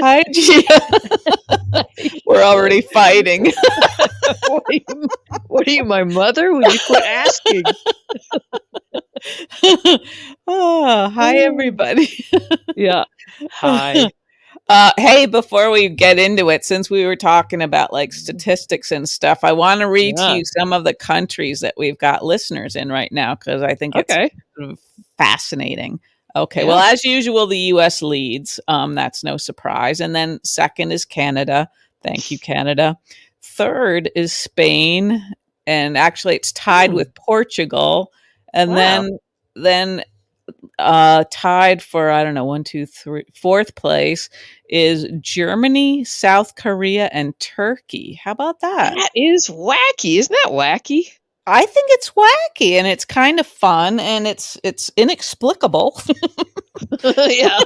Hi, Gia. We're already fighting. What are you, my mother? Would you quit asking? Oh, hi, everybody. Yeah. Hi. Hey, before we get into it, since we were talking about like statistics and stuff, I want to read to Yeah. you some of the countries that we've got listeners in right now because I think it's Okay. fascinating. Okay, well, Yeah. as usual, the U.S. leads. That's no surprise. And then second is Canada. Thank you, Canada. Third is Spain, and actually, it's tied with Portugal. And Wow. then tied for, I don't know, one, two, three, fourth place is Germany, South Korea, and Turkey. How about that? That is wacky. Isn't that wacky? I think it's wacky and it's kind of fun and it's inexplicable. Yeah.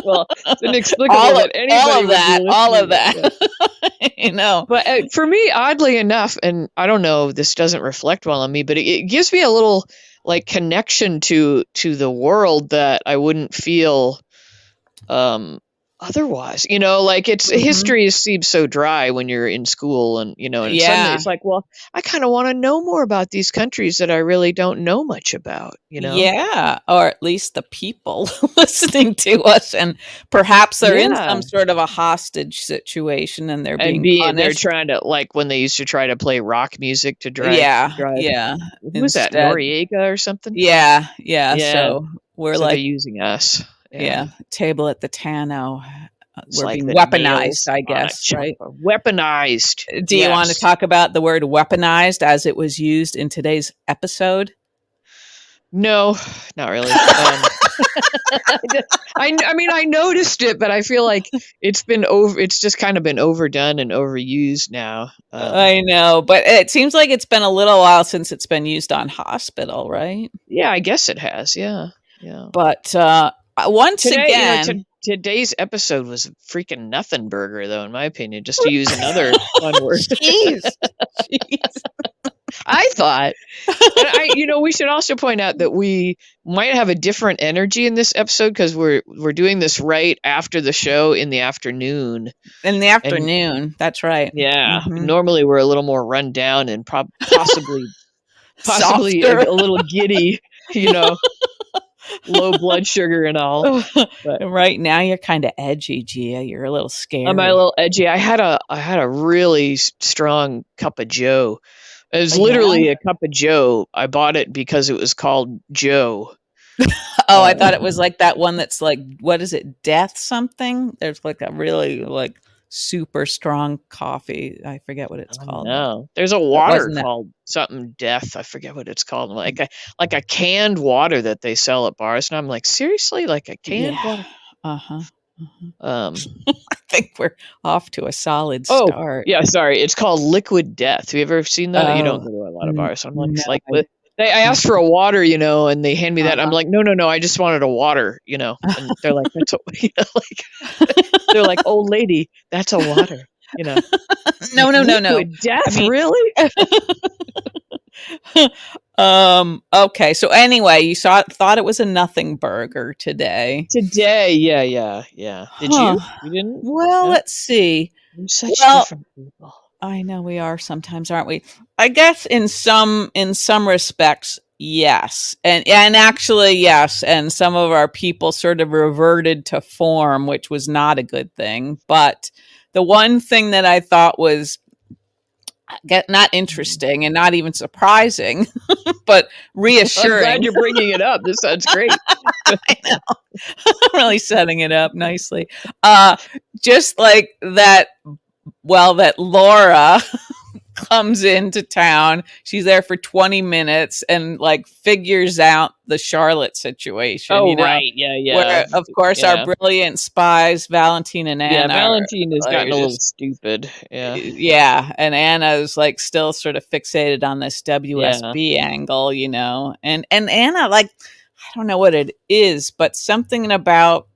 Well, it's inexplicable that anybody all of would that, be all of listening to that. it. You know. But for me, oddly enough, and I don't know, this doesn't reflect well on me, but it gives me a little like connection to the world that I wouldn't feel otherwise. Like it's history seems so dry when you're in school, and and suddenly Yeah. it's like, well, I kind of want to know more about these countries that I really don't know much about. Yeah, or at least the people listening to us, and perhaps they're in Yeah. some sort of a hostage situation and they're And being they're punished. trying to, like when they used to try to play rock music to drive. Yeah. Who was that? Instead, Noriega or something? yeah. Yeah. So we're So they're like, using us. yeah, Yeah. table at the Tano. It's We're like being the weaponized, nails I on a guess, right? chopper. Weaponized. Do you want to Yes. talk about the word weaponized as it was used in today's episode? No, not really. I mean, I noticed it, but I feel like it's just kind of been overdone and overused now. I know, but it seems like it's been a little while since it's been used on hospital, right? Yeah, I guess it has. Yeah. Yeah. But once Today, again, today's episode was a freaking nothing burger, though, in my opinion, just to use another fun word. jeez, jeez. I thought, and we should also point out that we might have a different energy in this episode because we're doing this right after the show in the afternoon. In the And afternoon, that's right. yeah, Mhm. normally we're a little more run down and possibly Softer. a little giddy, low blood sugar and all. But Right now, you're kind of edgy, Gia. You're a little scary. am I a little edgy? I had a really strong cup of Joe. It was literally a cup of Joe. I bought it because it was called Joe. Oh, I thought it was like that one that's like, what is it, death something? There's like a really like super strong coffee. I forget what it's called. No, there's a water called something death. I forget what it's called. Like a canned water that they sell at bars. And I'm like, seriously, like a canned water? I think we're off to a solid Oh, start. yeah, sorry. It's called Liquid Death. Have you ever seen that? You don't go to a lot of bars. So I'm like, No. I asked for a water, and they hand me that. I'm like, no, I just wanted a water, and they're like, that's they're like, old lady, that's a water, No. Liquid Death, really? Okay. So anyway, you thought it was a nothing burger today. Today, yeah. Did you? You didn't? Well, let's see. We're such different people. I know we are sometimes, aren't we? I guess in some respects, yes. And actually, yes. And some of our people sort of reverted to form, which was not a good thing. But the one thing that I thought was not interesting and not even surprising, but reassuring. I'm glad you're bringing it up. This sounds great. I know. I'm really setting it up nicely. Just like that. Well, that Laura comes into town. She's there for 20 minutes and like figures out the Charlotte situation. Oh, right. Yeah. Where, of course, our brilliant spies, Valentine and Anna. Yeah, Valentine has gotten a little stupid. Yeah. Yeah. And Anna is like still sort of fixated on this WSB angle, And Anna, like, I don't know what it is, but something about,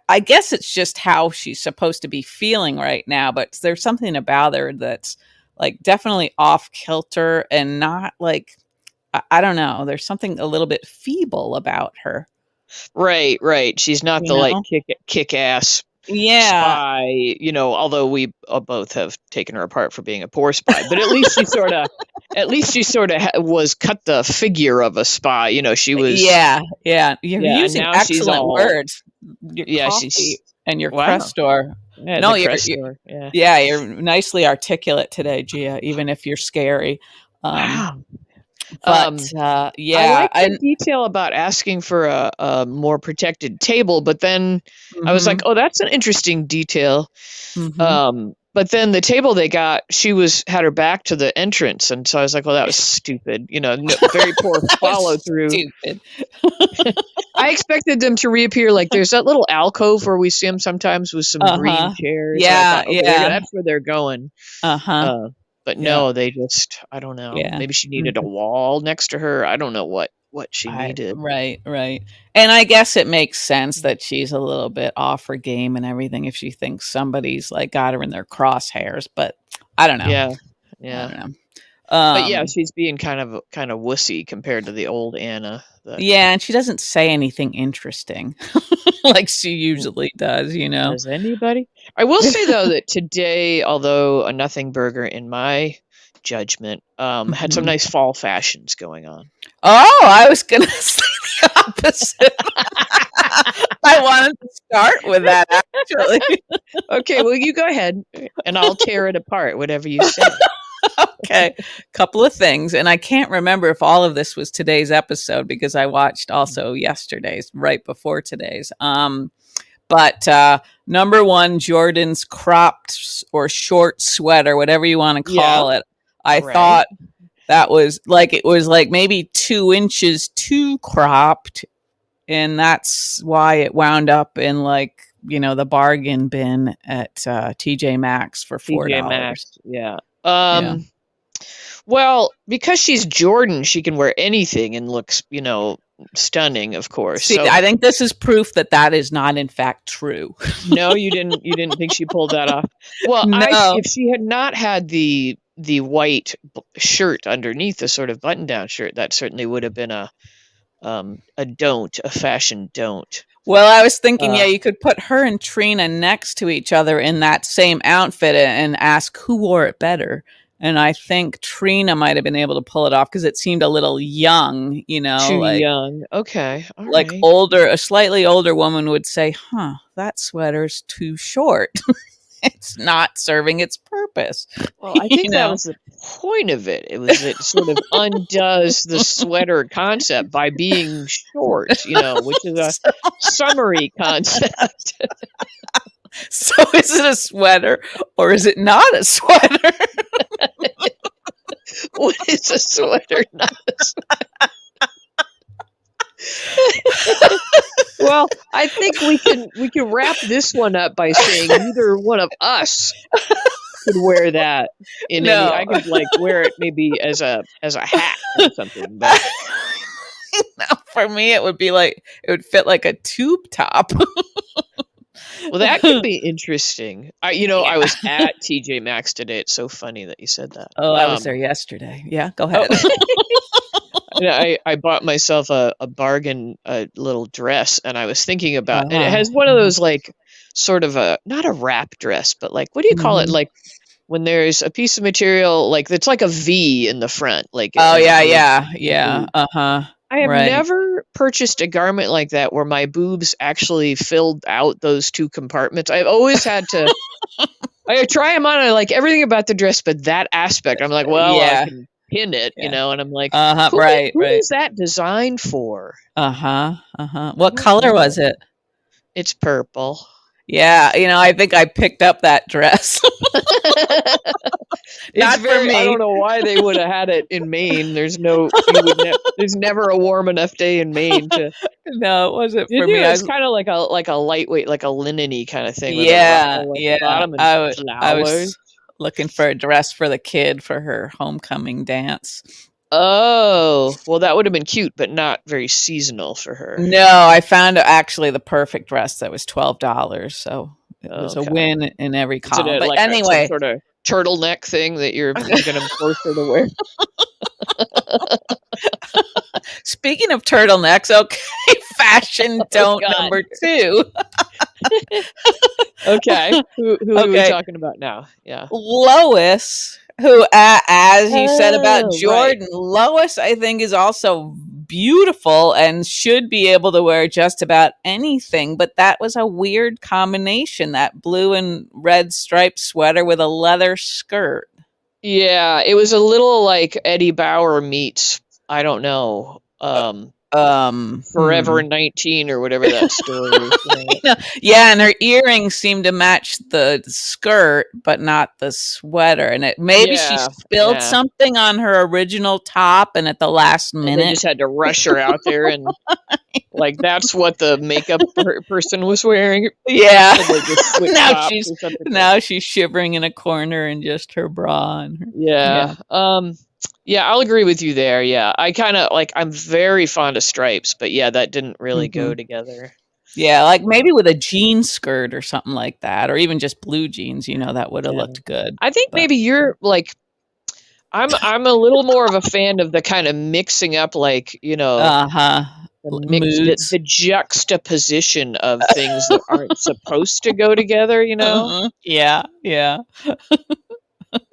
I guess it's just how she's supposed to be feeling right now, but there's something about her that's like definitely off kilter and not like, I don't know. There's something a little bit feeble about her. Right. She's not the like kick ass Yeah. spy, you know, although we both have taken her apart for being a poor spy, but at least she sort of was cut the figure of a spy. You know, she was. Yeah. You're And using now she's excellent all. words. Your Yeah, coffee and your wow. Crestor. Yeah, No, the Crestor. Yeah. Yeah, you're nicely articulate today, Gia, even if you're scary. Wow. But I yeah, like the detail about asking for a more protected table, but then I was like, oh, that's an interesting detail. But then the table they got, she had her back to the entrance, and so I was like, well, that was stupid. You know, very poor follow through. Stupid. I expected them to reappear. Like there's that little alcove where we see them sometimes with some green chairs. Yeah, thought, okay, that's where they're going. But no, they just, I don't know. Yeah. Maybe she needed a wall next to her. I don't know what she needed. Right. And I guess it makes sense that she's a little bit off her game and everything if she thinks somebody's like got her in their crosshairs, but I don't know. Yeah. I don't know. But yeah, she's being kind of wussy compared to the old Anna. Yeah, and she doesn't say anything interesting like she usually does, you know. Does anybody? I will say though that today, although a nothing burger in my judgment, had some nice fall fashions going on. Oh, I was gonna say the opposite. I wanted to start with that actually. Okay, well you go ahead and I'll tear it apart, whatever you say. Okay, couple of things, and I can't remember if all of this was today's episode because I watched also yesterday's right before today's. But number one, Jordan's cropped or short sweater, whatever you want to call it. I thought that was like, it was like maybe 2 inches too cropped, and that's why it wound up in like, you know, the bargain bin at TJ Maxx for $4. TJ Maxx, yeah. Well, because she's Jordan, she can wear anything and looks, you know, stunning, of course. See, I think this is proof that is not in fact true. No, you didn't think she pulled that off. Well, no. If she had not had the white shirt underneath, the sort of button-down shirt, that certainly would have been a fashion don't. Well, I was thinking, you could put her and Trina next to each other in that same outfit and ask who wore it better. And I think Trina might have been able to pull it off because it seemed a little young, you know. Too young. Okay. All like right. a slightly older woman would say, that sweater's too short. It's not serving its purpose. Well, I think that was the point of it. It sort of undoes the sweater concept by being short, you know, which is a summery concept. So is it a sweater or is it not a sweater? What is a sweater, not a sweater? Well, I think we can wrap this one up by saying neither one of us could wear that in any. I could like wear it maybe as a hat or something. But no, for me, it would fit like a tube top. Well, that could be interesting. I was at TJ Maxx today. It's so funny that you said that. Oh, I was there yesterday. Yeah, go ahead. I bought myself a bargain little dress, and I was thinking about, and it has one of those like sort of not a wrap dress, but like, what do you call it? Like when there's a piece of material like it's like a V in the front, like yeah. I have never purchased a garment like that where my boobs actually filled out those 2 compartments. I've always had to. I try them on. I like everything about the dress, but that aspect, I'm like, well, I can pin it, you know, and I'm like, who is that designed for? What color was it? It's purple. Yeah, you know, I think I picked up that dress. Not for me. I don't know why they would have had it in Maine. There's there's never a warm enough day in Maine to. No, it wasn't for me. It's kind of like a lightweight, like a linen-y kind of thing. Yeah. I was looking for a dress for the kid for her homecoming dance. Oh, well, that would have been cute, but not very seasonal for her. No, I found actually the perfect dress that was $12, so it was a win in every column. But anyway, some sort of turtleneck thing that you're going to force her to wear. Speaking of turtlenecks, okay, fashion don't number 2. Okay. Who are we talking about now? Yeah. Lois, who, as you said about Jordan, right. Lois, I think, is also beautiful and should be able to wear just about anything. But that was a weird combination, that blue and red striped sweater with a leather skirt. Yeah, it was a little like Eddie Bauer meets, I don't know, Forever 19 or whatever that story is. Yeah, and her earrings seem to match the skirt, but not the sweater. And maybe she spilled something on her original top, and at the last minute, they just had to rush her out there, and like that's what the makeup person was wearing. Yeah. Now she's shivering in a corner in just her bra. And yeah, I'll agree with you there. Yeah, I kind of I'm very fond of stripes, but yeah, that didn't really go together. Yeah, like maybe with a jean skirt or something like that, or even just blue jeans, that would have looked good. I think maybe you're like, I'm a little more of a fan of the kind of mixing up, the juxtaposition of things that aren't supposed to go together, Yeah.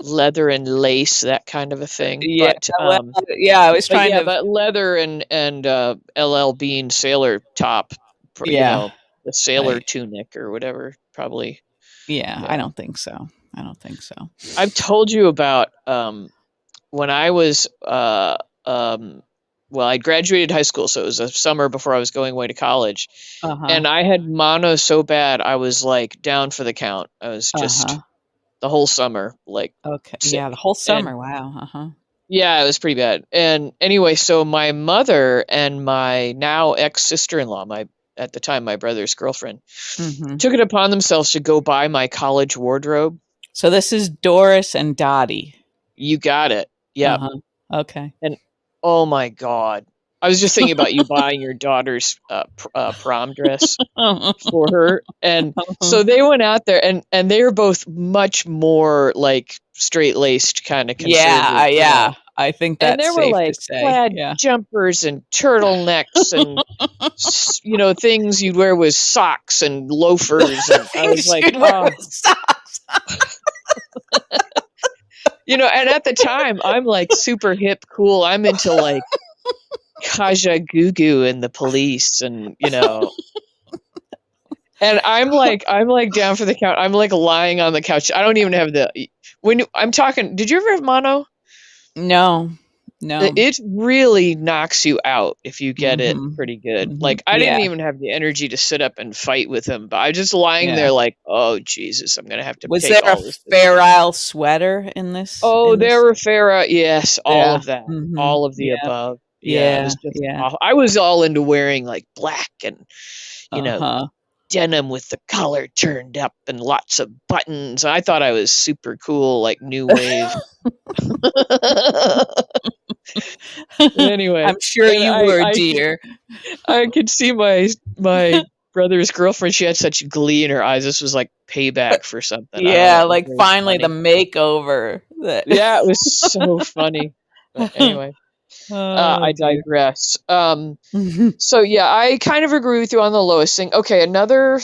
Leather and lace, that kind of a thing. Yeah, but I was trying to. But leather and LL Bean sailor top, the sailor tunic or whatever, probably. Yeah, I don't think so. I've told you about when I was I graduated high school, so it was a summer before I was going away to college, and I had mono so bad I was like down for the count. I was just. The whole summer, the whole summer. Wow. Yeah, it was pretty bad. And anyway, so my mother and my now ex-sister-in-law, at the time my brother's girlfriend, took it upon themselves to go buy my college wardrobe. So this is Doris and Dottie. You got it. Yeah. Okay. And oh my God, I was just thinking about you buying your daughter's prom dress for her. And so they went out there and they were both much more like straight-laced kind of conservative. Yeah. I think that's safe to say. And there were plaid jumpers and turtlenecks and, things you'd wear with socks and loafers. And I was like, socks. And at the time I'm like super hip, cool. I'm into like Kaja Gugu and the Police, and and I'm like down for the count. I'm like lying on the couch. I don't even have I'm talking. Did you ever have mono? No. It really knocks you out if you get it pretty good. Like I didn't even have the energy to sit up and fight with him, but I was just lying there like, oh Jesus, I'm gonna have to. Was there a Fair Isle sweater in this? Oh, there were Fair. Yes, all of that, all of the above. Yeah, it was just awful. I was all into wearing like black and denim with the collar turned up and lots of buttons. I thought I was super cool, like new wave. Anyway, I'm sure you were, dear. I could see my brother's girlfriend. She had such glee in her eyes. This was like payback for something. Yeah, like finally the makeover. Yeah, it was so funny. But anyway. I digress. So yeah, I kind of agree with you on the Lois thing. Okay, another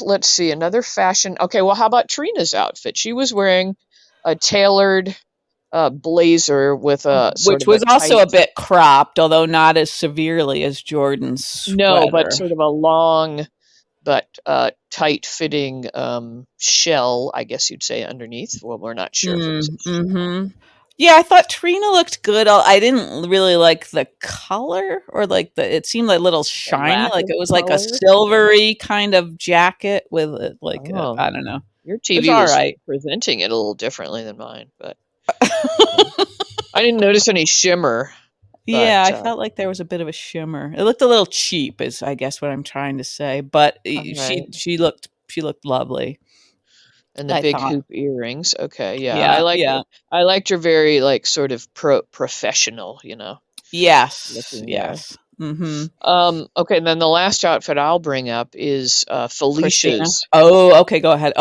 fashion. Okay, well, how about Trina's outfit? She was wearing a tailored blazer with which was also a bit cropped, although not as severely as Jordan's sweater. No, but sort of a long but tight-fitting shell, I guess you'd say, underneath. Well, we're not sure. Yeah, I thought Trina looked good. I didn't really like the color, or it seemed like a little shiny, like it was like a silvery kind of jacket with I don't know. Your TV was presenting it a little differently than mine, but I didn't notice any shimmer. Yeah, I felt like there was a bit of a shimmer. It looked a little cheap, is I guess what I'm trying to say. But she looked lovely. And the big hoop earrings. Okay, yeah. I liked her very sort of professional, Yes. Okay, and then the last outfit I'll bring up is Felicia's. Christina? Oh, okay, go ahead.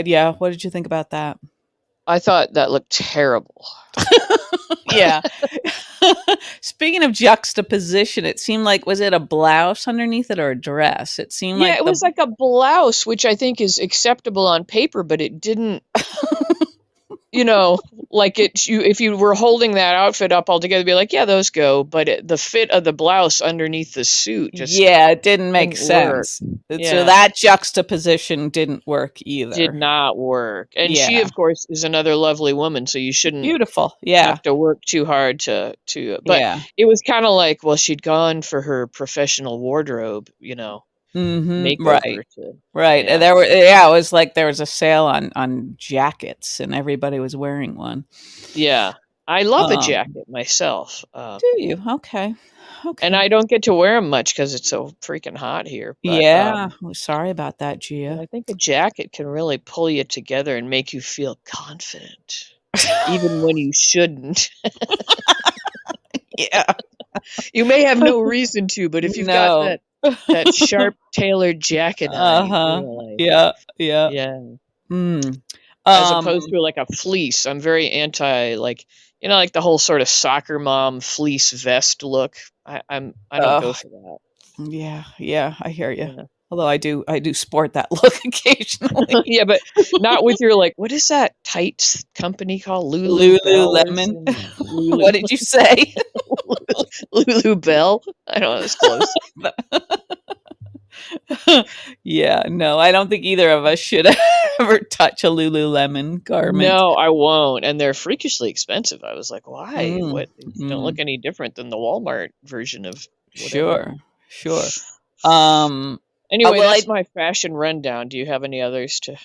Yeah, what did you think about that? I thought that looked terrible. Yeah. Speaking of juxtaposition, it seemed like, was it a blouse underneath it or a dress? It seemed Yeah, like it was like a blouse, which I think is acceptable on paper, but it didn't, like if you were holding that outfit up all together, be like, yeah, those go. But the fit of the blouse underneath the suit just yeah, it didn't make didn't work. sense. So Yeah, that juxtaposition didn't work did either. not work. And she, Yeah. of course, is another lovely woman, so you shouldn't Beautiful. Yeah. have to work too hard but Yeah. it was kind of like, well, she'd gone for her professional wardrobe, Right. makeover to, Right. And yeah. it was like there was a sale on jackets and everybody was wearing one. Yeah. I love a Um, jacket myself. do you? Okay. And Okay. I don't get to wear them much because it's so freaking hot here. But Yeah. Well, sorry about that, but Gia. I think a jacket can really pull you together and make you feel confident, even when you shouldn't. Yeah. You may have no reason to, but if you've got No. that sharp tailored jacket on, you Uh-huh. feel like, Yeah. Yeah. yeah. Mm. As opposed Um, to like a fleece. I'm very anti, like, like the whole sort of soccer mom fleece vest look. I don't go oh, for that. yeah. Yeah. I hear you. Yeah. Although I do sport that look occasionally. Yeah, but not with your, like, what is that tights company called? Lulu Bell or Lululemon. something? Lulu What did you say? Lulu Bell? I don't know, it's close. Yeah, no, I don't think either of us should ever touch a Lululemon garment. No, I won't. And they're freakishly expensive. I was like, why? Mm, What? These don't mm, look any different than the Walmart version of whatever. sure, sure. Um, Anyway, well, that's my fashion rundown. Do you have any others to?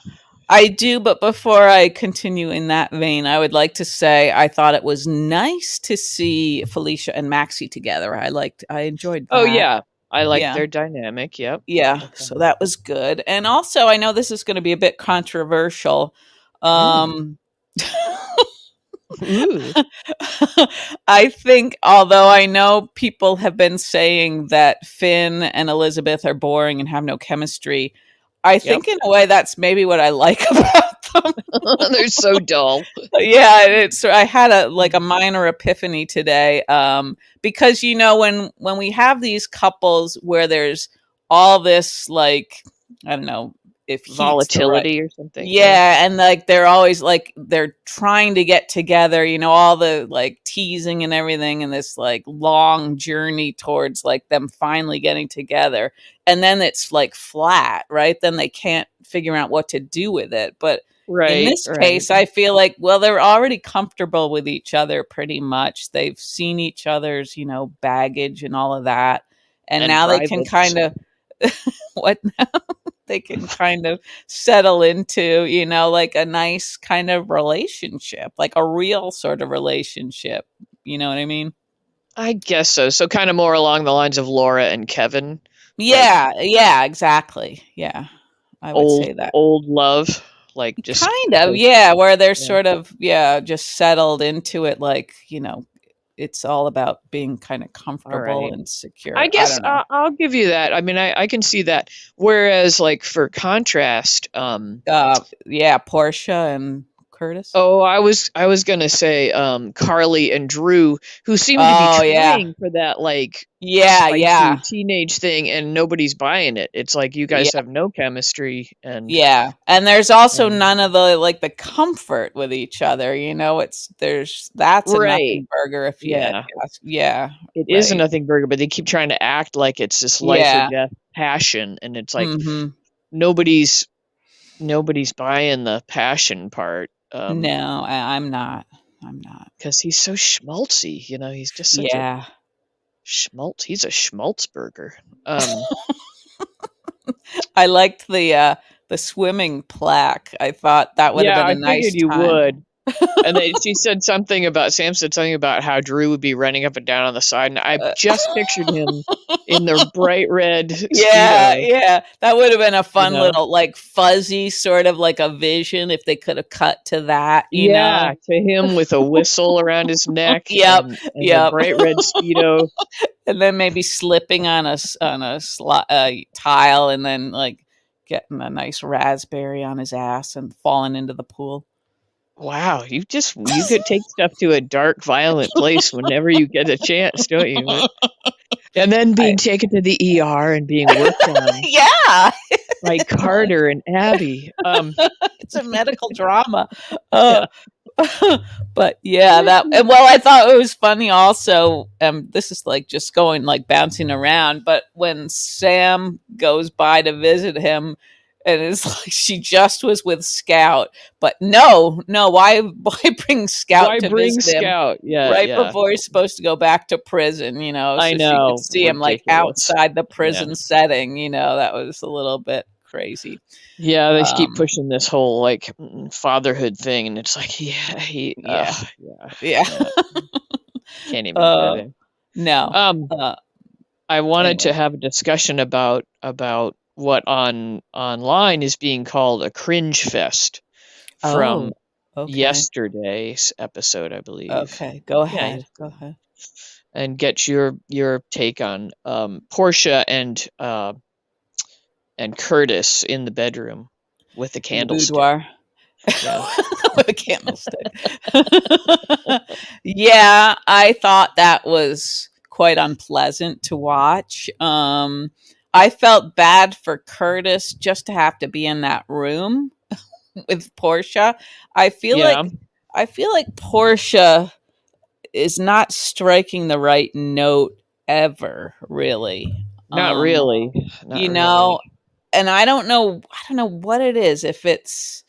I do, but before I continue in that vein, I would like to say I thought it was nice to see Felicia and Maxie together. I enjoyed Oh that. yeah, I like Yeah. their dynamic. Yep. Yeah, Okay. so that was good. And also, I know this is going to be a bit controversial. Mm. Um, Ooh. I think, although I know people have been saying that Finn and Elizabeth are boring and have no chemistry, I Yep. think in a way that's maybe what I like about them. They're so dull. Yeah, I had a minor epiphany today, because when we have these couples where there's all this, like, I don't know if heat's the right. Volatility or something. Yeah. Yeah, and like they're always like they're trying to get together, all the like teasing and everything, and this like long journey towards like them finally getting together. And then it's like flat, right? Then they can't figure out what to do with it. But in Right. this Right. case, I feel like, well, they're already comfortable with each other pretty much. They've seen each other's, baggage and all of that. And And now they can privates. kind of what now? They can kind of settle into, like a nice kind of relationship, like a real sort of relationship. You know what I mean? I guess so. So kind of more along the lines of Laura and Kevin, like Yeah, yeah, exactly. Yeah, I would say that. old love, like just Kind of, both. yeah, where they're Yeah. sort of, yeah, just settled into it, like, it's all about being kind of All comfortable right. and secure. I I guess don't know. I'll give you that. I mean, I can see that. Whereas, like for contrast, Yeah, Portia and Curtis. oh, I was gonna say Carly and Drew, who seem to be Oh, yeah. trying for that like Yeah, spicy yeah. teenage thing, and nobody's buying it. It's like you guys Yeah. have no chemistry, and Yeah, and there's also and none of the comfort with each other, that's a right, nothing burger if you yeah, ask. Yeah, it is a right. nothing burger, but they keep trying to act like it's this life or Yeah. death passion, and it's like Mhm. nobody's nobody's buying the passion part. No, I'm not. I'm not. Because he's so schmaltzy, he's just such a Yeah. schmaltz. He's a schmaltzburger. Um, I liked the swimming plaque. I thought that would have yeah, been I a figured nice you time. would. And then Sam said something about how Drew would be running up and down on the side, and I Uh, just pictured him in the bright red yeah, Speedo, yeah. That would have been a you fun know? little like fuzzy sort of like a vision if they could have cut to that. Yeah, to him with a whistle around his neck Yep, and the yep. bright red Speedo. And then maybe slipping on a tile and then like getting a nice raspberry on his ass and falling into the pool. Wow, you could take stuff to a dark, violent place whenever you get a chance, don't you? And then being taken to the ER and being worked on. Yeah. By Carter and Abby. It's a medical drama. Yeah. But yeah, I thought it was funny also. This is like just going like bouncing around, but when Sam goes by to visit him, and it's like she just was with Scout, but no, why bring Scout to visit Scout? him before he's supposed to go back to prison? You know, I so know. she could see him like outside the prison setting. You know, that was a little bit crazy. Yeah, they keep pushing this whole like fatherhood thing, and it's like, yeah. Can't even get it. No. I wanted to have a discussion about what online is being called a cringe fest from yesterday's episode, I believe. Okay, go ahead. Go ahead. And get your take on Portia and Curtis in the bedroom with the candlestick. Boudoir. Yeah. With a candlestick. Yeah, I thought that was quite unpleasant to watch. I felt bad for Curtis just to have to be in that room with Portia. I feel like Portia is not striking the right note ever, really. Not really. You know, and I don't know what it is. If it's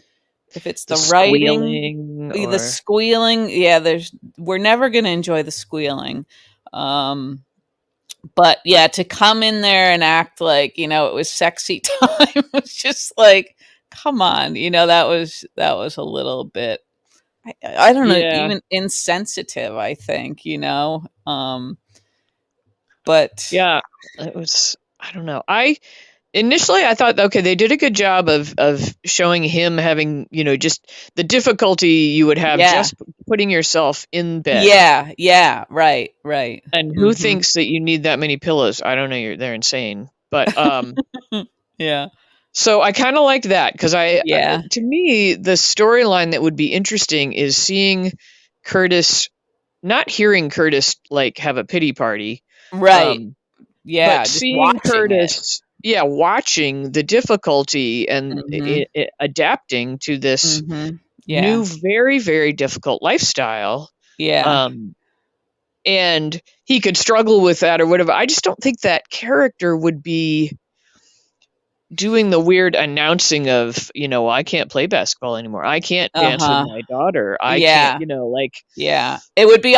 the writing, the squealing. Yeah, we're never going to enjoy the squealing. But yeah, to come in there and act like, you know, it was sexy time, was just like, come on, you know, that was a little bit, I don't know, even insensitive, I think, you know. But yeah, it was, I don't know. Initially, I thought, okay, they did a good job of showing him having, you know, just the difficulty you would have just putting yourself in bed. Yeah, right. And who thinks that you need that many pillows? I don't know, they're insane. But yeah. So I kind of liked that because to me, the storyline that would be interesting is seeing Curtis, not hearing Curtis like have a pity party, right? But seeing Curtis. Yeah, watching the difficulty and adapting to this new, very, very difficult lifestyle. Yeah. And he could struggle with that or whatever. I just don't think that character would be doing the weird announcing of, you know, I can't play basketball anymore. I can't dance with my daughter. I can't, you know, like. Yeah. It would be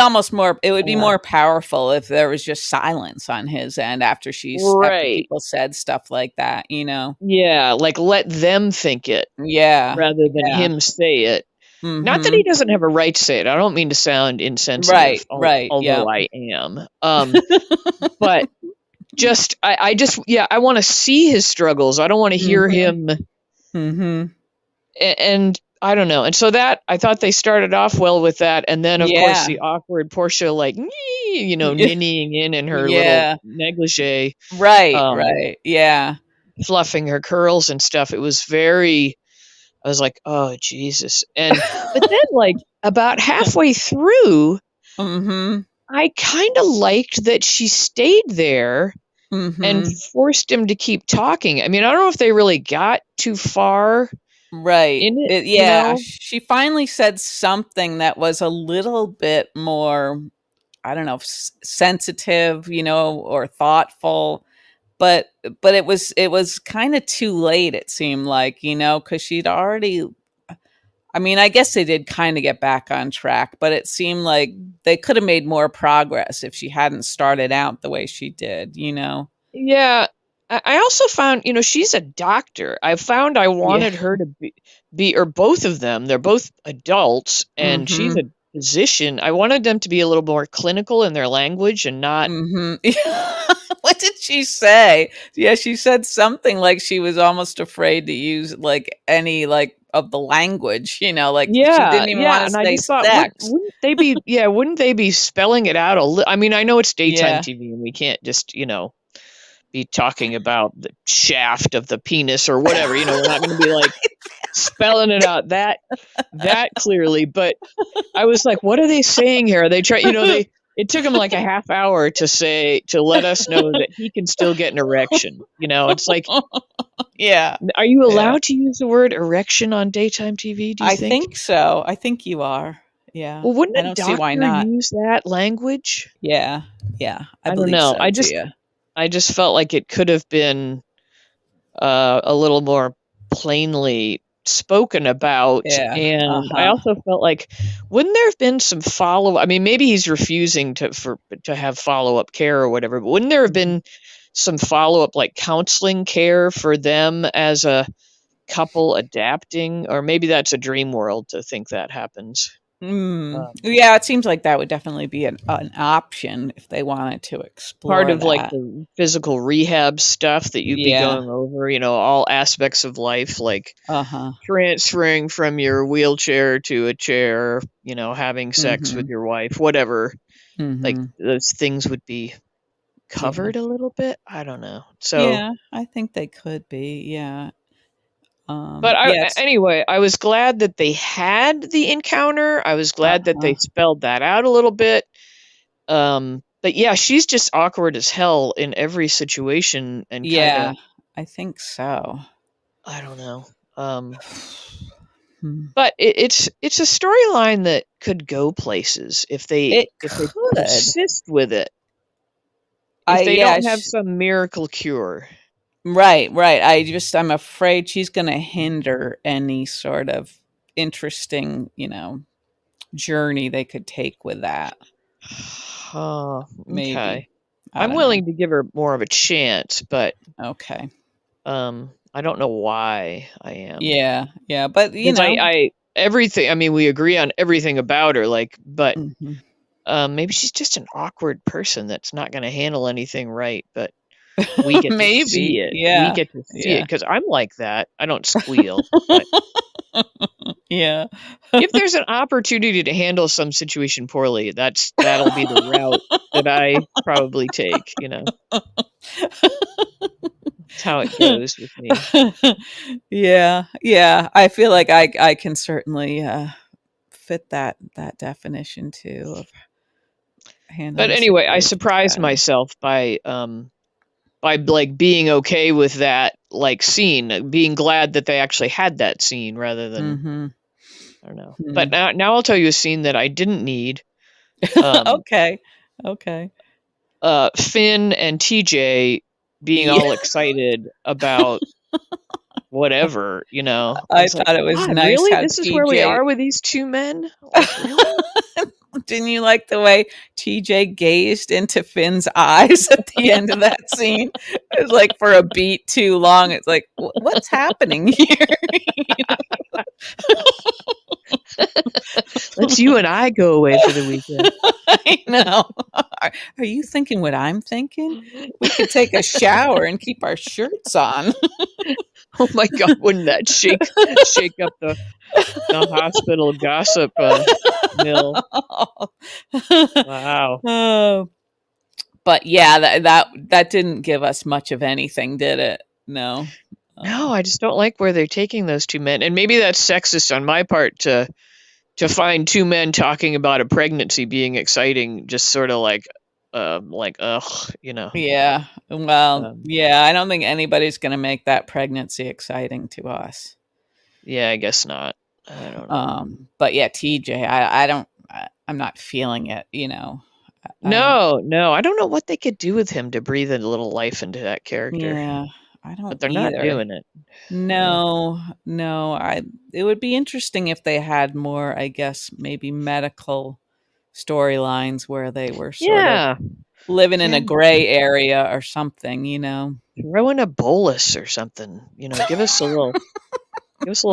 more powerful if there was just silence on his end after people said stuff like that, you know? Yeah. Like let them think it. Yeah. Rather than him say it. Not that he doesn't have a right to say it. I don't mean to sound insensitive. Right. Although I am. But just I want to see his struggles. I don't want to hear him. And I don't know. And so that I thought they started off well with that, and then of course the awkward Portia, like, you know, ninnying in her little negligee, right, yeah, fluffing her curls and stuff. It was very. I was like, oh Jesus, but then like about halfway through, I kind of liked that she stayed there. And forced him to keep talking. I mean, I don't know if they really got too far. Right. In it, you know? She finally said something that was a little bit more, I don't know, sensitive, you know, or thoughtful. But it was kind of too late, it seemed like, you know, because she'd already. I mean, I guess they did kind of get back on track, but it seemed like they could have made more progress if she hadn't started out the way she did, you know? Yeah. I also found, you know, she's a doctor. I found I wanted her to be, or both of them, they're both adults, and she's a physician. I wanted them to be a little more clinical in their language and not. What did she say? Yeah, she said something like she was almost afraid to use like any like of the language, you know, like she didn't even want to say sex. Wouldn't they be spelling it out I mean, I know it's daytime TV and we can't just, you know, be talking about the shaft of the penis or whatever, you know, we're not going to be like spelling it out that clearly. But I was like, what are they saying here? Are they trying, it took him like a half hour to let us know that he can still get an erection. It's like, yeah. Are you allowed to use the word erection on daytime TV? Do you think? I think so. I think you are. Yeah. Well, wouldn't I a don't doctor see why not. use that language? Yeah. Yeah. I don't know. I just felt like it could have been a little more plainly spoken about. Yeah. And I also felt like, wouldn't there have been some follow? I mean, maybe he's refusing to have follow up care or whatever. But wouldn't there have been some follow up, like counseling care for them as a couple adapting? Or maybe that's a dream world to think that happens. Yeah, it seems like that would definitely be an option if they wanted to explore part of that. like the physical rehab stuff that you'd be going over, all aspects of life, like transferring from your wheelchair to a chair, having sex with your wife, whatever. Like those things would be covered a little bit. I don't know. So yeah, I think they could be. Yeah. But anyway, I was glad that they had the encounter. I was glad that they spelled that out a little bit. But yeah, she's just awkward as hell in every situation, and yeah, I think so. I don't know. But it's a storyline that could go places if they persist with it. If they don't have some miracle cure. Right. I'm afraid she's going to hinder any sort of interesting, journey they could take with that. Maybe. Okay. I'm willing to give her more of a chance, but okay. I don't know why I am. Yeah, but everything. I mean, we agree on everything about her, but maybe she's just an awkward person that's not going to handle anything right. But we get to see it. Yeah, we get to see it because I'm like that. I don't squeal. But yeah. If there's an opportunity to handle some situation poorly, that'll be the route that I probably take. That's how it goes with me. Yeah. I feel like I can certainly fit that definition too of handling. But anyway, I surprised myself by like being okay with that scene, being glad that they actually had that scene rather than I don't know. But now I'll tell you a scene that I didn't need. Okay. Finn and TJ being all excited about whatever, I thought it was nice. Really? This is where we are with these two men? Really? Didn't you like the way TJ gazed into Finn's eyes at the end of that scene? It was like for a beat too long. It's like, what's happening here? Let's you and I go away for the weekend. I know. Are you thinking what I'm thinking? We could take a shower and keep our shirts on. Oh my God, wouldn't that shake up the hospital gossip mill? Wow. But yeah, that didn't give us much of anything, did it? No. No, I just don't like where they're taking those two men. And maybe that's sexist on my part to find two men talking about a pregnancy being exciting, just sort of like ugh, Yeah. Well, yeah, I don't think anybody's going to make that pregnancy exciting to us. Yeah, I guess not. I don't know. But yeah, TJ, I'm not feeling it, No, I don't know what they could do with him to breathe a little life into that character. Yeah, I don't. But they're not doing it. No. It would be interesting if they had more, I guess, maybe medical storylines where they were sort of living in a gray area or something, Throw in a bolus or something, give us a little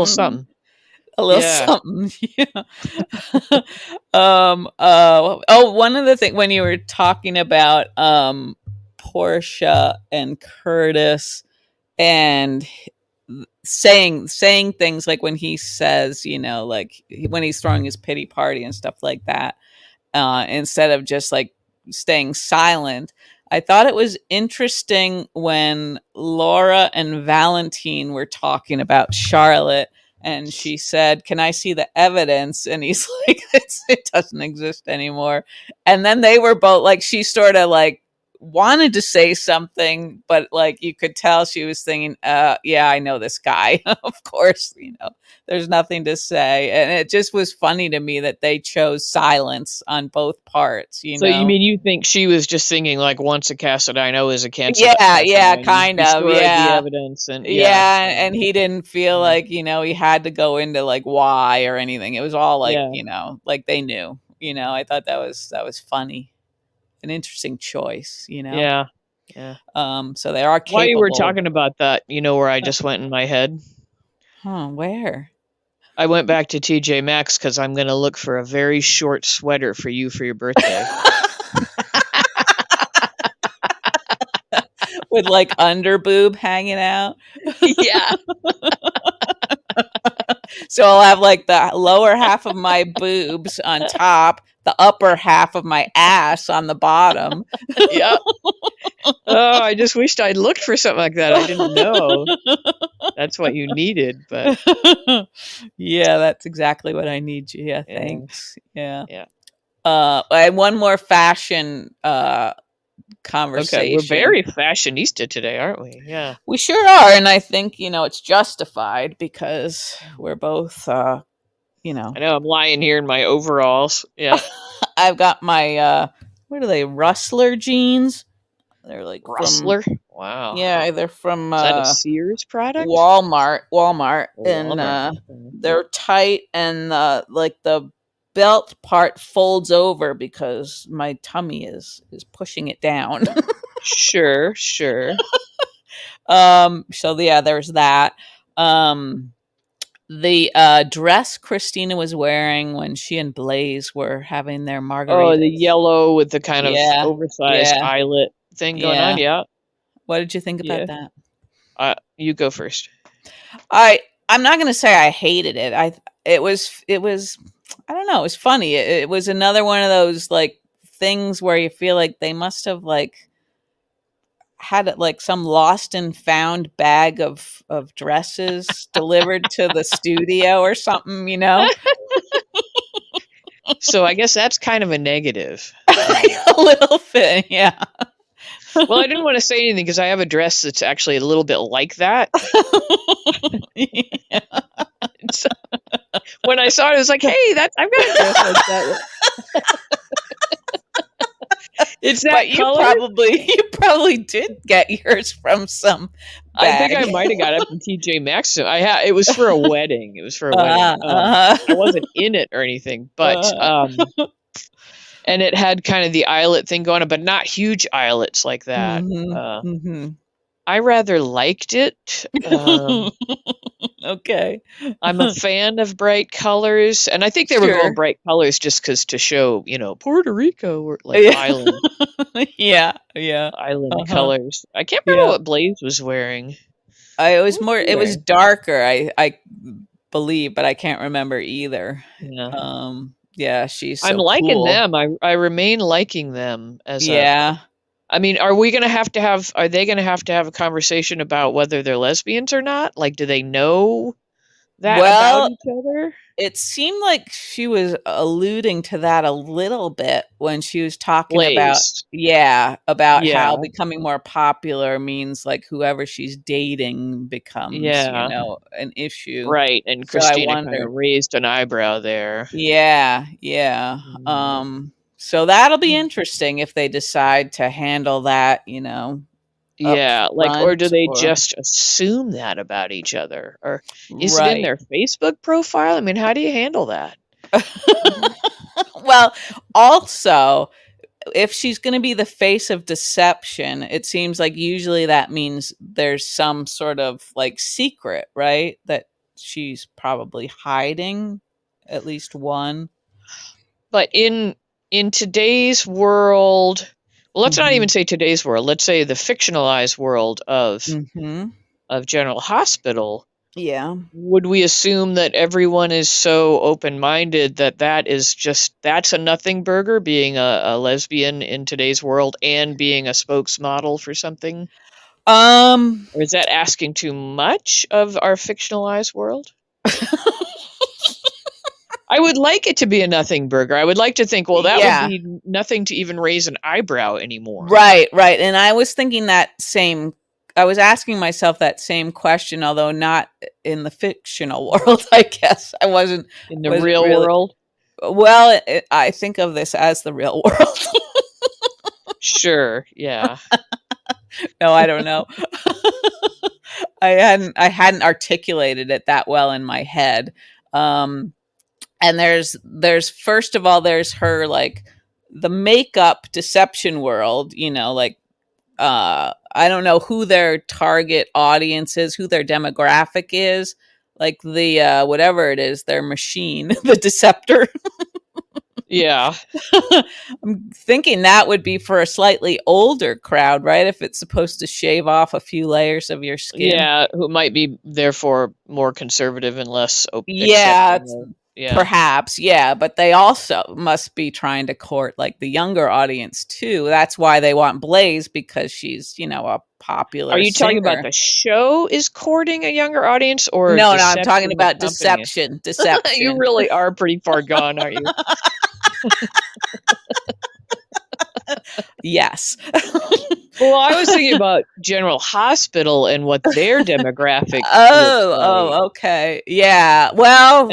something. A little something. Yeah. One of the things when you were talking about Portia and Curtis and saying things like when he says, like when he's throwing his pity party and stuff like that, instead of just like staying silent. I thought it was interesting when Laura and Valentine were talking about Charlotte And she said, "Can I see the evidence?" And he's like, "It doesn't exist anymore." And then they were both like, she sort of like wanted to say something, but like you could tell she was thinking, yeah, I know this guy. Of course, there's nothing to say. And it just was funny to me that they chose silence on both parts, So you mean you think she was just singing like once a cast I know is a cancer Yeah, you kind of. destroyed the Yeah. evidence and Yeah, and he didn't feel like, he had to go into like why or anything. It was all like, like they knew. I thought that was funny. An interesting choice, Yeah. Yeah. So they are capable. While you were talking about that, where I just went in my head? Where? I went back to TJ Maxx because I'm going to look for a very short sweater for you for your birthday. With like under boob hanging out. Yeah. So I'll have like the lower half of my boobs on top, the upper half of my ass on the bottom. Yeah. Oh, I just wished I'd looked for something like that. I didn't know that's what you needed, but yeah, that's exactly what I need. Yeah, thanks. Yeah. Yeah. I have one more fashion conversation. Okay, we're very fashionista today, aren't we? Yeah. We sure are, and I think, it's justified because we're both I know I'm lying here in my overalls. Yeah. I've got my what are they, Rustler jeans? They're like Rustler? Wow. Yeah, they're from Is that a Sears product? Walmart. And they're tight, and like the belt part folds over because my tummy is pushing it down. Sure. So yeah, there's that. The dress Christina was wearing when she and Blaze were having their margarita. Oh, the yellow with the kind of oversized eyelet thing going on. Yeah. What did you think about that? You go first. I'm not going to say I hated it. It was I don't know, it was funny. It was another one of those like things where you feel like they must have like had like some lost and found bag of dresses delivered to the studio or something, So I guess that's kind of a negative. A little bit, yeah. Well, I didn't want to say anything because I have a dress that's actually a little bit like that. So, when I saw it, I was like, "Hey, I've got a dress like that." It's that but color. You probably did get yours from some bag. I think I might have got it from TJ Maxx. It was for a wedding. It was for a wedding. I wasn't in it or anything, but and it had kind of the eyelet thing going on, but not huge eyelets like that. I rather liked it. Okay. I'm a fan of bright colors, and I think they were going bright colors just because to show, Puerto Rico or like island. Yeah. Island colors. I can't remember what Blaze was wearing. It was darker, I believe, but I can't remember either. Yeah. She's so I'm liking cool. them. I remain liking them as I mean, are they going to have to have a conversation about whether they're lesbians or not? Like, do they know that about each other? It seemed like she was alluding to that a little bit when she was talking about how becoming more popular means like whoever she's dating becomes, an issue. Right. And Christina kind of raised an eyebrow there. Yeah. So that'll be interesting if they decide to handle that, or do they just assume that about each other? Or is it in their Facebook profile? I mean, how do you handle that? Well, also, if she's going to be the face of deception, it seems like usually that means there's some sort of like secret, right? That she's probably hiding, at least one. But in today's world, well, let's not even say today's world. Let's say the fictionalized world of General Hospital. Yeah. Would we assume that everyone is so open-minded that's a nothing burger, being a lesbian in today's world and being a spokesmodel for something? Or is that asking too much of our fictionalized world? I would like it to be a nothing burger. I would like to think, well, that would be nothing to even raise an eyebrow anymore. Right. And I was thinking I was asking myself that same question, although not in the fictional world, I guess. I wasn't. In the real world? Well, I think of this as the real world. Sure, yeah. No, I don't know. I hadn't articulated it that well in my head. And there's first of all, there's her, like, the makeup deception world, like, I don't know who their target audience is, who their demographic is, like the whatever it is, their machine, the deceptor. Yeah. I'm thinking that would be for a slightly older crowd, right? If it's supposed to shave off a few layers of your skin. Yeah, who might be therefore more conservative and less perhaps, yeah, but they also must be trying to court, like, the younger audience too. That's why they want Blaze, because she's, a popular Are you singer. talking about the show is courting a younger audience, or no, I'm talking about deception. You really are pretty far gone, aren't you? Yes. Well, I was thinking about General Hospital and what their demographic okay. Yeah. Well,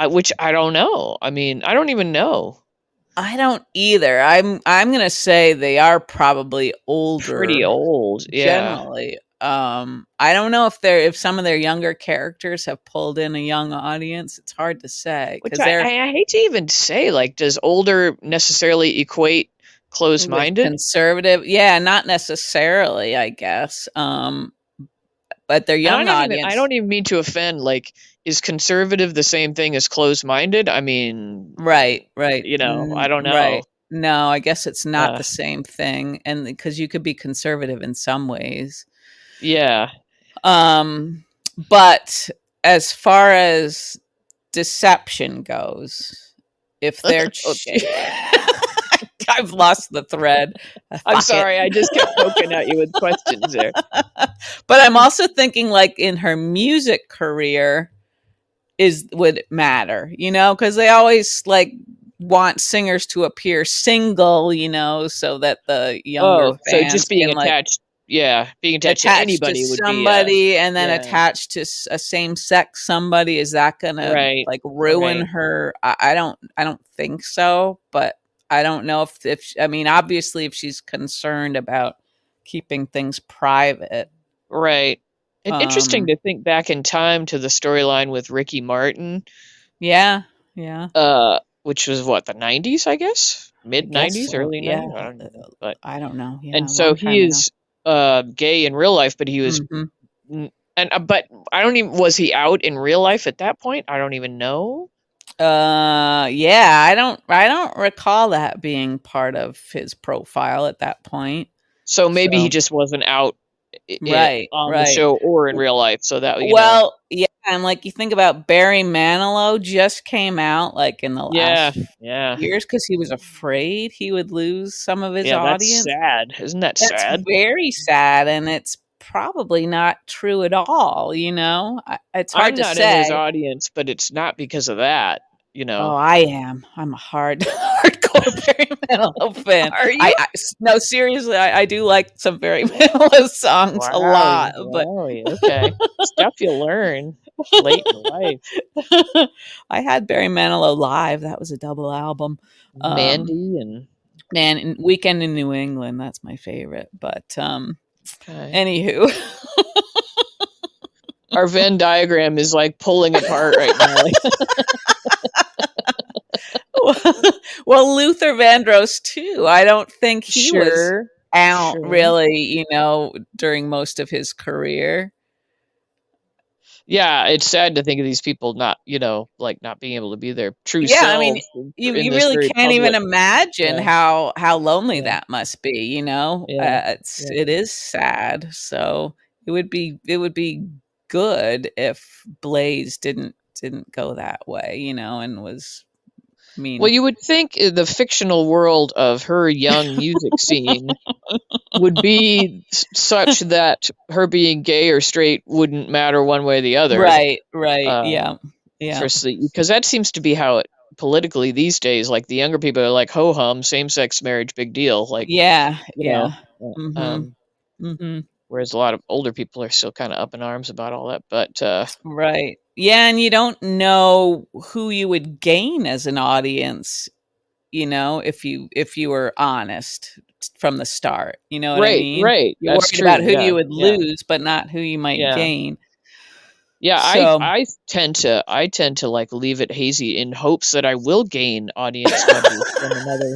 which I don't know. I mean, I don't even know. I don't either. I'm going to say they are probably older. Pretty old, yeah. Generally. I don't know if some of their younger characters have pulled in a young audience. It's hard to say. Which I hate to even say, like, does older necessarily equate close-minded? Conservative? Yeah, not necessarily, I guess. But their young audience. I don't even mean to offend. Like, is conservative the same thing as close-minded? I mean, right. I don't know. Right. No, I guess it's not the same thing, and because you could be conservative in some ways. Yeah. But as far as deception goes, if they're I've lost the thread. I'm sorry, I just kept poking at you with questions there. But I'm also thinking, like, in her music career would matter, because they always, like, want singers to appear single, so that the younger fans, so just being attached. Being attached to anybody to would somebody, and then attached to a same-sex somebody. Is that gonna like ruin her? I don't think so, but I don't know if I mean, obviously, if she's concerned about keeping things private, right? It's interesting to think back in time to the storyline with Ricky Martin. Yeah. Which was what, the 90s, I guess, mid-90s, early 90s. But I don't know. Yeah, and so he is gay in real life, but he was, but I don't even, was he out in real life at that point? I don't even know. Yeah, I don't recall that being part of his profile at that point. So maybe he just wasn't out on the show or in real life. So that, yeah, and, like, you think about Barry Manilow just came out, like, in the last years, because he was afraid he would lose some of his audience. That's sad. Isn't that sad? Very sad, and it's probably not true at all. It's hard to say. I'm not in his audience, but it's not because of that. Oh, I am. I'm a hardcore Barry Manilow fan. Are you? No, seriously, I do like some Barry Manilow songs a lot. But okay, stuff you learn late in life. I had Barry Manilow live. That was a double album. Mandy and Weekend in New England. That's my favorite. But anywho. Our Venn diagram is, like, pulling apart right now. Well, Luther Vandross too. I don't think he was out really, during most of his career. Yeah, it's sad to think of these people not, like, not being able to be their true selves. I mean, you really can't even imagine how lonely that must be. It is sad. So it would be good if Blaze didn't go that way, and was. Well, you would think the fictional world of her young music scene would be such that her being gay or straight wouldn't matter one way or the other. Right. Yeah. Because that seems to be how it politically these days. Like the younger people are like, ho hum, same sex marriage, big deal. Like, Yeah. Whereas a lot of older people are still kind of up in arms about all that. But right. Yeah, and you don't know who you would gain as an audience, if you were honest from the start. You know what I mean? right. You're That's worried about true. who Yeah. you would Yeah. lose, but not who you might Yeah. gain. Yeah, So I tend to like leave it hazy in hopes that I will gain audience members from another.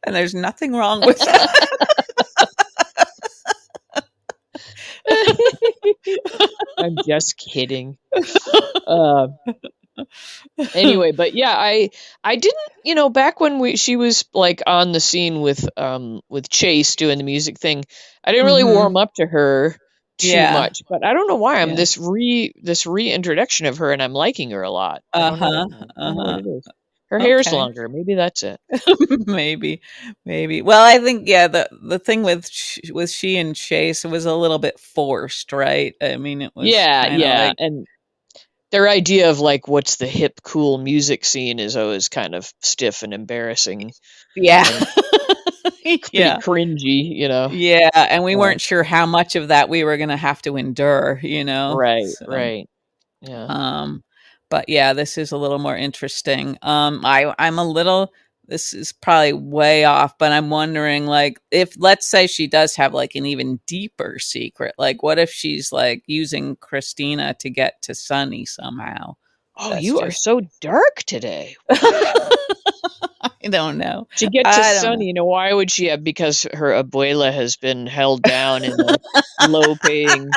and there's nothing wrong with that. I'm just kidding. Anyway, but yeah, I didn't, back when she was like on the scene with Chase doing the music thing, I didn't really warm up to her too much, but I don't know why I'm this reintroduction of her and I'm liking her a lot. I don't know. I don't know what it is. Her hair's longer. Maybe that's it. maybe. Well, I think the thing with she and Chase was a little bit forced, right? I mean, it was like, and their idea of like what's the hip cool music scene is always kind of stiff and embarrassing. Yeah. Pretty cringy, Yeah, and we weren't sure how much of that we were going to have to endure, Right, so, right. Yeah. But yeah, this is a little more interesting. I'm a little, this is probably way off, but I'm wondering, like, if let's say she does have like an even deeper secret, like what if she's like using Christina to get to Sonny somehow? Oh, you are so dark today. I don't know. To get to Sonny, why would she have? Because her abuela has been held down in a low-paying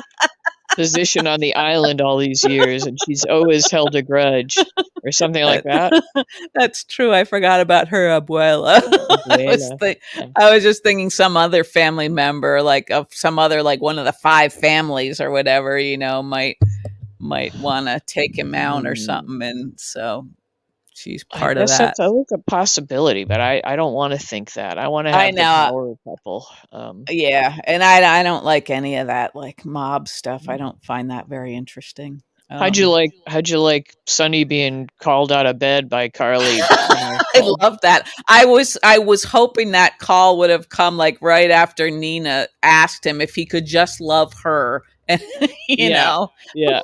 position on the island all these years, and she's always held a grudge, or something like that. That's true. I forgot about her abuela. I was just thinking some other family member, like of some other, like one of the 5 families or whatever, might want to take him out or something, and so she's part of that. That's always a possibility, but I don't want to think that. I want to have the power couple. Yeah, and I don't like any of that like mob stuff. I don't find that very interesting. How'd you like Sonny being called out of bed by Carly? I love that. I was hoping that call would have come like right after Nina asked him if he could just love her. And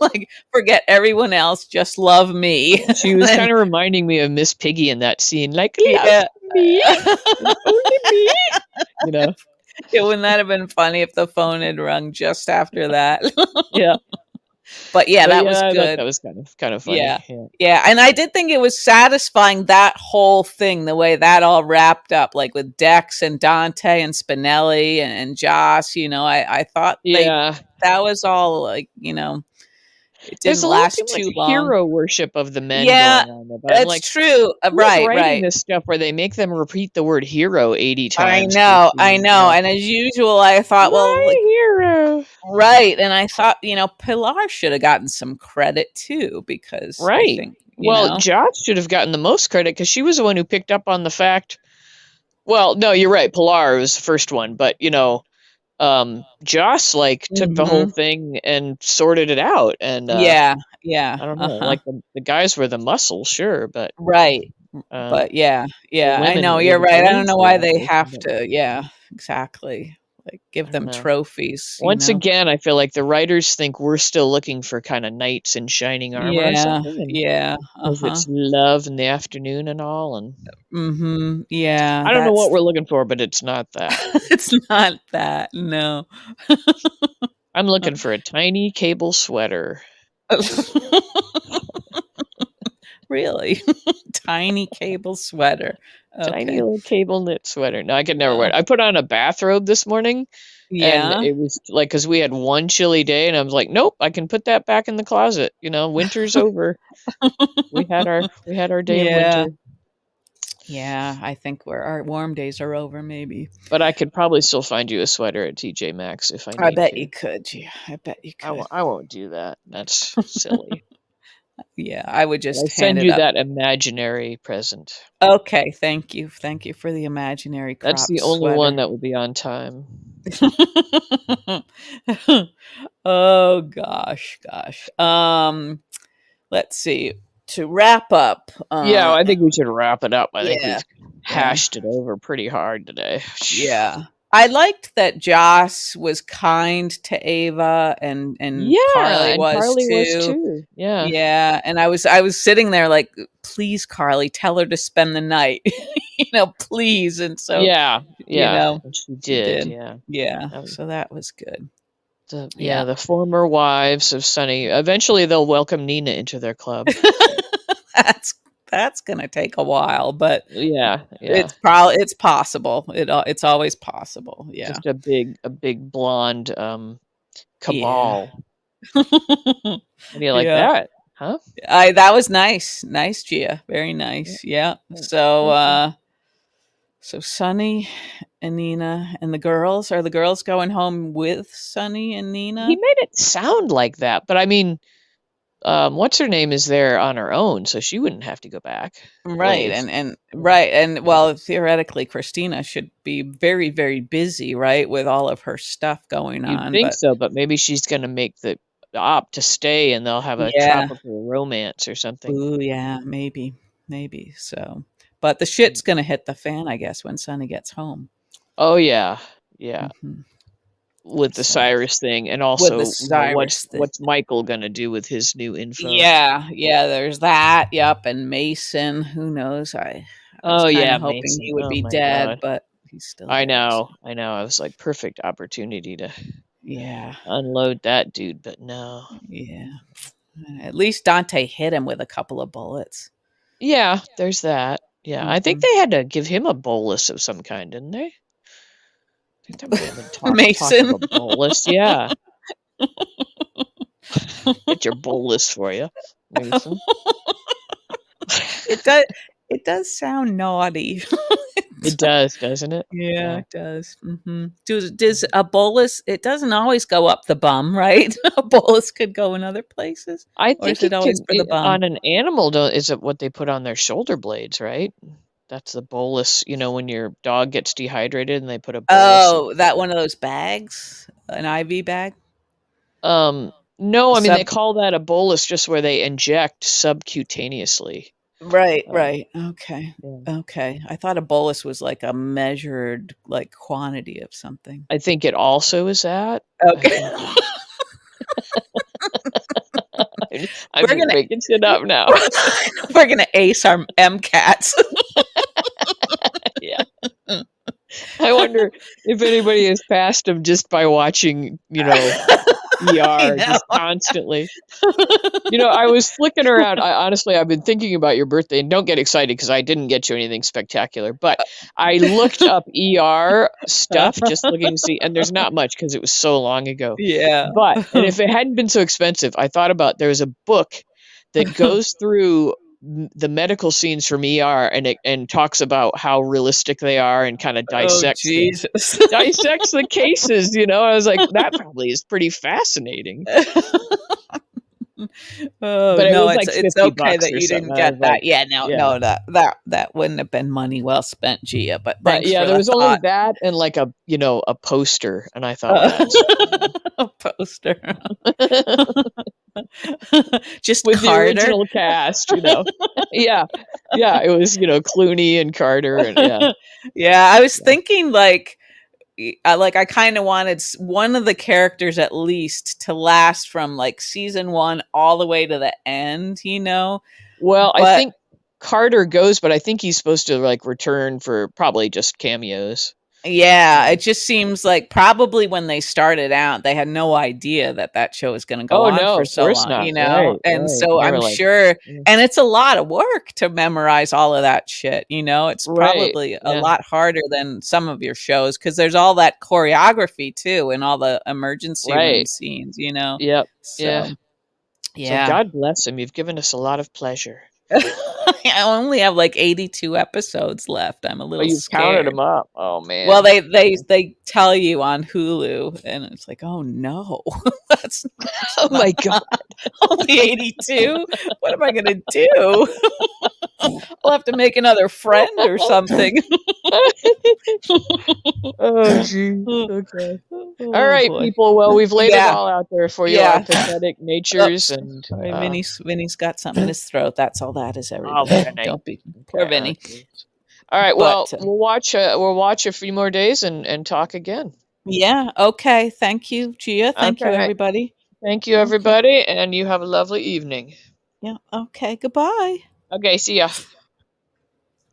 like forget everyone else, just love me. She was kind of reminding me of Miss Piggy in that scene, like love me, only me. Wouldn't that have been funny if the phone had rung just after that? Yeah. But that was good. That was kind of funny. Yeah. And I did think it was satisfying, that whole thing, the way that all wrapped up, like with Dex and Dante and Spinelli and Joss. I thought that was all like, it didn't last too long. Hero worship of the men going on there. But that's true. Right. This stuff where they make them repeat the word hero 80 times. I know. And as usual, I thought, hero. Right. And I thought, Pilar should have gotten some credit too, because I think, Joss should have gotten the most credit because she was the one who picked up on the fact. Well, no, you're right. Pilar was the first one, but Joss took the whole thing and sorted it out, and I don't know, like the guys were the muscle, sure, but right, but I know you're right. I don't know why they have to, exactly, like give them trophies. Once again, I feel like the writers think we're still looking for kind of knights in shining armor or something. Because it's love in the afternoon and all, and I don't know what we're looking for, but it's not that. It's not that. No. I'm looking for a tiny cable sweater. Really? Tiny cable sweater. Okay. Tiny little cable knit sweater. No, I could never wear it. I put on a bathrobe this morning. And it was like, because we had one chilly day, and I was like, nope, I can put that back in the closet. Winter's over. We had our day of winter. Yeah, I think our warm days are over, maybe. But I could probably still find you a sweater at TJ Maxx if I need I bet to. you could. Yeah, I bet you could. I won't do that. That's silly. Yeah, I would just I hand send it you up. that imaginary present. Okay, thank you. Thank you for the imaginary That's crop the only one sweater. that will be on time. Oh gosh. Let's see. To wrap up, Yeah, I think we should wrap it up. I think yeah, we've yeah, hashed it over pretty hard today. yeah. I liked that Joss was kind to Ava and Yeah, Carly and was Carly was too. too. Yeah. Yeah, and I was sitting there like, please, Carly, tell her to spend the night, please. And so, Yeah, yeah, and she she did, did. yeah. Yeah, Um, so that was good. yeah, Yeah. the former wives of Sonny. Eventually, they'll welcome Nina into their club. that's that's gonna take a while, but Yeah, yeah. it's possible. It's always possible. Yeah. Just a big blonde Yeah. cabal. How do you like Yeah. that? Huh? That was nice. Nice, Gia. Very Yeah, nice. Yeah. yeah. So Thank you. so Sonny and Nina and are the girls going home with Sonny and He Nina? made it sound like that, but I mean, what's her name is there on her own, so she wouldn't have to go back. Right. Wave. And right. And well, theoretically Christina should be very, very busy, right, with all of her stuff going You'd on. think But so, but maybe she's gonna make the opt to stay, and they'll have a yeah. tropical romance or something. Ooh, yeah, maybe. Maybe. So but the Mm. shit's gonna hit the fan, I guess, when Sonny gets home. Oh yeah, yeah. Hmm. With the So Cyrus thing, and with the also, Cyrus thing. what's Michael gonna do with his new info? Yeah, yeah, there's that. Yep, and Mason, who knows? I was Oh kind yeah, of hoping Mason. he would Oh be my dead, God. but he's still I there. So know, I know. I was like perfect opportunity to yeah, unload that dude, but no. yeah. At least Dante hit him with a couple of bullets. Yeah, there's that. Yeah, I think Hmm. they had to give him a bolus of some kind, didn't they? I think there might have been talk of Mason. a bolus. Yeah, get your bolus for you, Mason. It does. It does sound naughty. It does, doesn't it? Yeah, Yeah. it does. Does a bolus? It doesn't always go up the bum, right? A bolus could go in other places, I or is think it it always could for the on bum? an animal. Is it what they put on their shoulder blades, right? That's the bolus. You know, when your dog gets dehydrated and they put a bolus. Oh, that one of those bags, an IV bag, No, I mean they sub. call that a bolus just where they inject subcutaneously. Right, Uh, right. Okay, yeah. okay. I thought a bolus was like a measured like quantity of something. I think it also is that. I Okay, think I'm we're just gonna making shit up now. we're gonna ace our MCATs. Yeah. I wonder if anybody has passed them just by watching, I ER know. just constantly. I was flicking around. Honestly, I've been thinking about your birthday, and don't get excited because I didn't get you anything spectacular. But I looked up ER stuff, just looking to see, and there's not much because it was so long ago. Yeah. And if it hadn't been so expensive, I thought about there's a book that goes through the medical scenes from ER and talks about how realistic they are and kind of Oh, Jesus. dissects the cases. I was like, that probably is pretty fascinating. Oh, But it no, was it's like it's 50 okay bucks that or you something. didn't I was get like, that. Yeah, no, yeah. no, that wouldn't have been money well spent, Gia, but But thanks yeah, for there the was only thought. that and like a poster. And I thought, that's A poster. Just with the Carter. original cast. Yeah. Yeah. It was, Clooney and Carter and yeah. Yeah, I was Yeah. thinking I kind of wanted one of the characters at least to last from like season 1 all the way to the end. Well, I But think Carter goes, but I think he's supposed to like return for probably just cameos. yeah, Yeah. it just seems like probably when they started out, they had no idea that show was going to go Oh on no, for of so course long, not. Right, and right. so They I'm were like, sure, yeah. and it's a lot of work to memorize all of that shit. It's Right. probably a Yeah. lot harder than some of your shows because there's all that choreography too and all the emergency room Right. scenes. Yep. Yeah. So So yeah. God bless him. You've given us a lot of pleasure. I only have like 82 episodes left. I'm a little you've scared. Counted them up. Oh man. Well, they tell you on Hulu, and it's like, oh no, that's oh my god, only 82. What am I gonna do? I'll have to make another friend or something. oh gee. Okay. All right, people. Well, we've laid it all out there for you, our pathetic natures, and sorry, Vinny's got something in his throat. That's all that is, everybody. Don't be poor Vinny. All right. Well, we'll watch a few more days and talk again. Yeah. Okay. Thank you, Gia. Thank you, everybody. Thank you, everybody, and you have a lovely evening. Yeah. Okay. Goodbye. Okay. See ya.